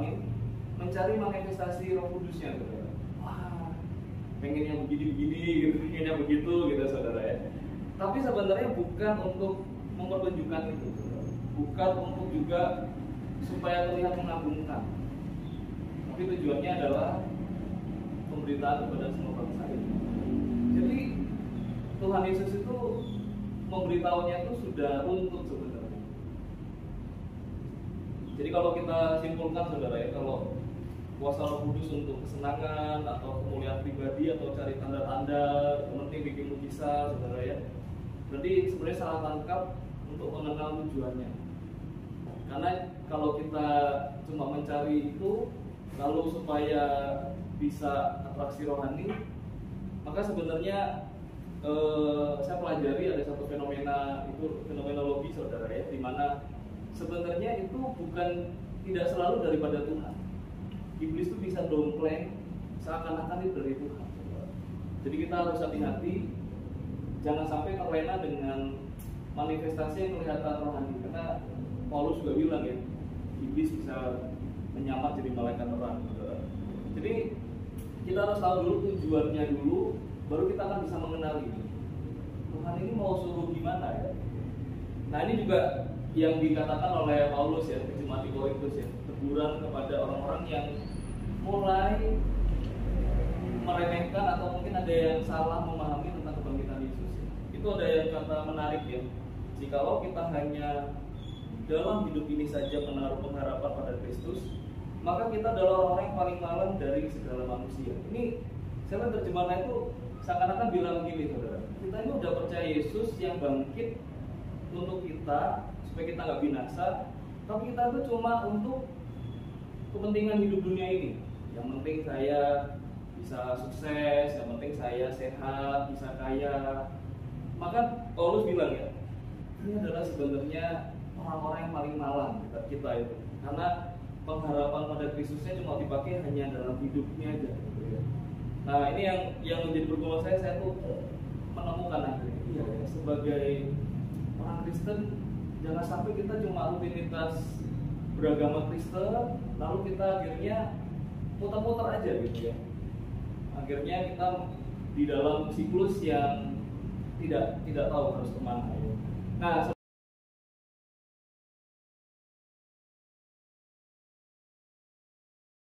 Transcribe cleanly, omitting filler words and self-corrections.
ini mencari manifestasi Roh Kudusnya, saudara. Wah, pengen yang begini-begini gitu, pengen yang begitu gitu, saudara ya. Tapi sebenarnya bukan untuk mempertunjukkan itu, saudara. Bukan untuk juga supaya terlihat mengagumkan. Tapi tujuannya adalah pemberitaan kepada semua bangsa ini. Jadi Tuhan Yesus itu memberitahunya itu sudah runtut sebenarnya. Jadi kalau kita simpulkan, saudara ya, kalau kuasa Roh Kudus untuk kesenangan atau kemuliaan pribadi atau cari tanda-tanda, penting bikin mujizat, saudara ya, berarti sebenarnya salah tangkap untuk mengenal tujuannya. Karena kalau kita cuma mencari itu lalu supaya bisa atraksi rohani, maka sebenarnya saya pelajari ada satu fenomena, itu fenomenologi, saudara ya, di mana sebenarnya itu bukan, tidak selalu daripada Tuhan. Iblis itu bisa dompleng seakan-akan itu dari Tuhan. Jadi kita harus hati-hati, jangan sampai terlena dengan manifestasi yang kelihatan rohani. Karena Paulus juga bilang ya, iblis bisa menyamar jadi malaikat terang. Jadi kita harus tahu dulu tujuannya dulu, baru kita akan bisa mengenali Tuhan ini mau suruh gimana ya. Nah ini juga yang dikatakan oleh Paulus ya, ke jemaat di Korintus ya, teguran kepada orang-orang yang mulai meremehkan atau mungkin ada yang salah memahami tentang kebangkitan Yesus ya. Itu ada yang kata menarik ya, jikalau kita hanya dalam hidup ini saja menaruh pengharapan pada Kristus, maka kita adalah orang yang paling malang dari segala manusia. Ini saya terjemahannya itu seakan-akan bilang gini, saudara, kita ini udah percaya Yesus yang bangkit untuk kita supaya kita nggak binasa, tapi kita itu cuma untuk kepentingan hidup dunia ini. Yang penting saya bisa sukses, yang penting saya sehat, bisa kaya. Maka Paulus bilang ya, ini adalah sebenarnya orang-orang yang paling malang kita itu, karena pengharapan pada Kristusnya cuma dipakai hanya dalam hidupnya aja. Nah ini yang menjadi pergumulan saya tuh menemukan akhirnya, iya, sebagai orang Kristen jangan sampai kita cuma rutinitas beragama Kristen, lalu kita akhirnya putar-putar aja gitu ya. Akhirnya kita di dalam siklus yang tidak tahu harus kemana ya. Nah